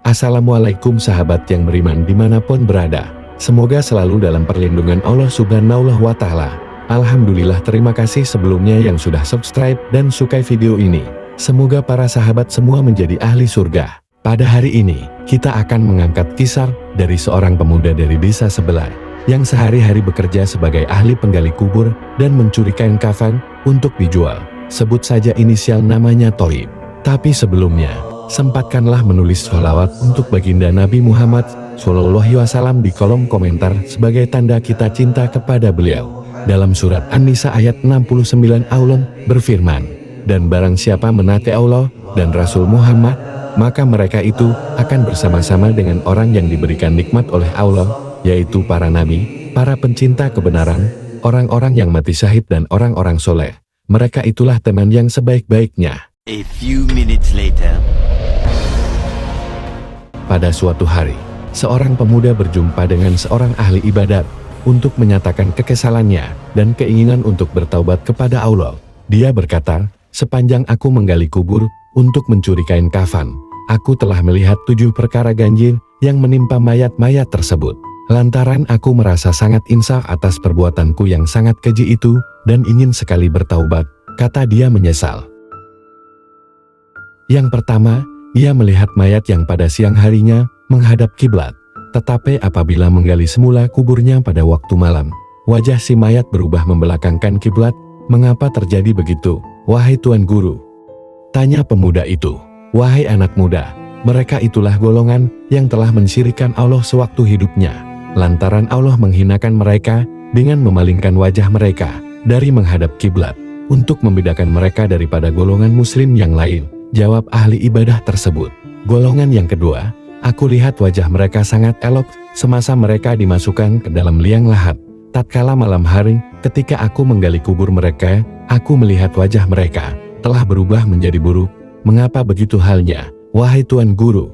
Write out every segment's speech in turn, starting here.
Assalamualaikum sahabat yang beriman dimanapun berada. Semoga selalu dalam perlindungan Allah Subhanahu wa Ta'ala. Alhamdulillah, terima kasih sebelumnya yang sudah subscribe dan sukai video ini. Semoga para sahabat semua menjadi ahli surga. Pada hari ini, kita akan mengangkat kisah dari seorang pemuda dari desa sebelah yang sehari-hari bekerja sebagai ahli penggali kubur dan mencuri kain kafan untuk dijual. Sebut saja inisial namanya Thaib. Tapi sebelumnya, sempatkanlah menulis sholawat untuk baginda Nabi Muhammad SAW di kolom komentar sebagai tanda kita cinta kepada beliau. Dalam surat An-Nisa ayat 69 Allah berfirman, "Dan barang siapa menaati Allah dan Rasul Muhammad, maka mereka itu akan bersama-sama dengan orang yang diberikan nikmat oleh Allah, yaitu para nabi, para pencinta kebenaran, orang-orang yang mati syahid dan orang-orang soleh. Mereka itulah teman yang sebaik-baiknya." A few minutes later. Pada suatu hari, seorang pemuda berjumpa dengan seorang ahli ibadat untuk menyatakan kekesalannya dan keinginan untuk bertaubat kepada Allah. Dia berkata, "Sepanjang aku menggali kubur untuk mencuri kain kafan, aku telah melihat 7 perkara ganjil yang menimpa mayat-mayat tersebut. Lantaran aku merasa sangat insaf atas perbuatanku yang sangat keji itu dan ingin sekali bertaubat," kata dia menyesal. Yang pertama, ia melihat mayat yang pada siang harinya menghadap kiblat. Tetapi apabila menggali semula kuburnya pada waktu malam, wajah si mayat berubah membelakangkan kiblat. "Mengapa terjadi begitu, wahai Tuan Guru?" tanya pemuda itu. "Wahai anak muda, mereka itulah golongan yang telah mensyirikkan Allah sewaktu hidupnya. Lantaran Allah menghinakan mereka dengan memalingkan wajah mereka dari menghadap kiblat untuk membedakan mereka daripada golongan muslim yang lain," jawab ahli ibadah tersebut. "Golongan yang kedua, aku lihat wajah mereka sangat elok semasa mereka dimasukkan ke dalam liang lahat. Tatkala malam hari, ketika aku menggali kubur mereka, aku melihat wajah mereka telah berubah menjadi buruk. Mengapa begitu halnya, wahai Tuan Guru?"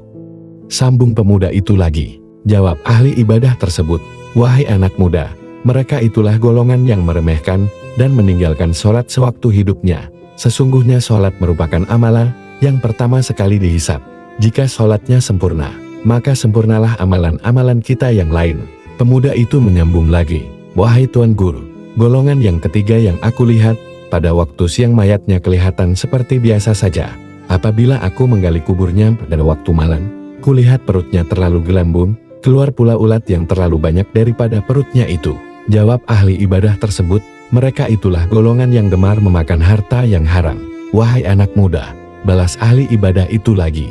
Sambung pemuda itu lagi. Jawab ahli ibadah tersebut, "Wahai anak muda, mereka itulah golongan yang meremehkan dan meninggalkan sholat sewaktu hidupnya. Sesungguhnya sholat merupakan amalan yang pertama sekali dihisab. Jika sholatnya sempurna, maka sempurnalah amalan-amalan kita yang lain." Pemuda itu menyambung lagi, "Wahai Tuan Guru, golongan yang ketiga yang aku lihat, pada waktu siang mayatnya kelihatan seperti biasa saja. Apabila aku menggali kuburnya pada waktu malam, kulihat perutnya terlalu gelambung, keluar pula ulat yang terlalu banyak daripada perutnya itu." Jawab ahli ibadah tersebut, "Mereka itulah golongan yang gemar memakan harta yang haram." Wahai anak muda, balas ahli ibadah itu lagi.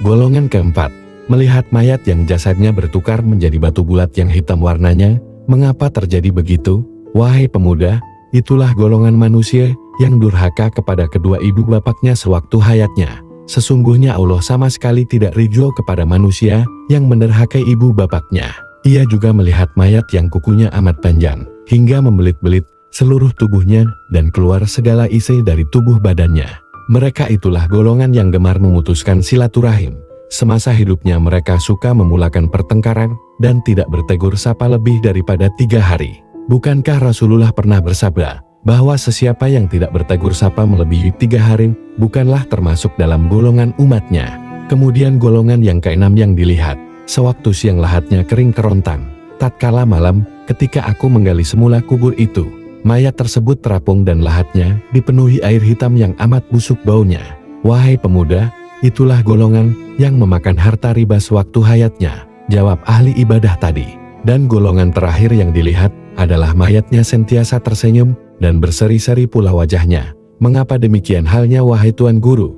Golongan keempat, melihat mayat yang jasadnya bertukar menjadi batu bulat yang hitam warnanya. Mengapa terjadi begitu? Wahai pemuda, itulah golongan manusia yang durhaka kepada kedua ibu bapaknya sewaktu hayatnya. Sesungguhnya Allah sama sekali tidak ridho kepada manusia yang menderhakai ibu bapaknya. Ia juga melihat mayat yang kukunya amat panjang, hingga membelit-belit seluruh tubuhnya dan keluar segala isi dari tubuh badannya. Mereka itulah golongan yang gemar memutuskan silaturahim. Semasa hidupnya mereka suka memulakan pertengkaran dan tidak bertegur sapa lebih daripada 3 hari. Bukankah Rasulullah pernah bersabda bahwa sesiapa yang tidak bertegur sapa melebihi 3 hari bukanlah termasuk dalam golongan umatnya? Kemudian golongan yang keenam yang dilihat, sewaktu siang lahatnya kering kerontang. Tatkala malam, ketika aku menggali semula kubur itu, mayat tersebut terapung dan lahatnya dipenuhi air hitam yang amat busuk baunya. Wahai pemuda, itulah golongan yang memakan harta riba sewaktu hayatnya. Jawab ahli ibadah tadi. Dan golongan terakhir yang dilihat adalah mayatnya sentiasa tersenyum dan berseri-seri pula wajahnya. Mengapa demikian halnya wahai Tuan Guru?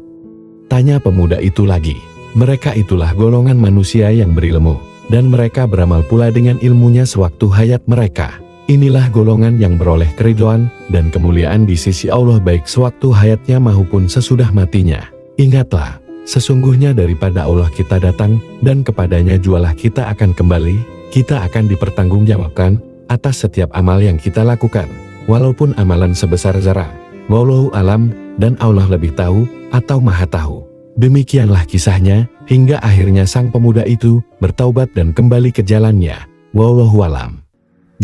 Tanya pemuda itu lagi. Mereka itulah golongan manusia yang berilmu, dan mereka beramal pula dengan ilmunya sewaktu hayat mereka. Inilah golongan yang beroleh keridhaan dan kemuliaan di sisi Allah baik sewaktu hayatnya maupun sesudah matinya. Ingatlah, sesungguhnya daripada Allah kita datang dan kepadanya jualah kita akan kembali. Kita akan dipertanggungjawabkan atas setiap amal yang kita lakukan, walaupun amalan sebesar zarah. Wallahu alam, dan Allah lebih tahu atau maha tahu. Demikianlah kisahnya, hingga akhirnya sang pemuda itu bertaubat dan kembali ke jalannya. Wallahu alam.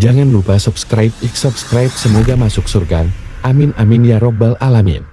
Jangan lupa subscribe, semoga masuk surga. Amin amin ya robbal alamin.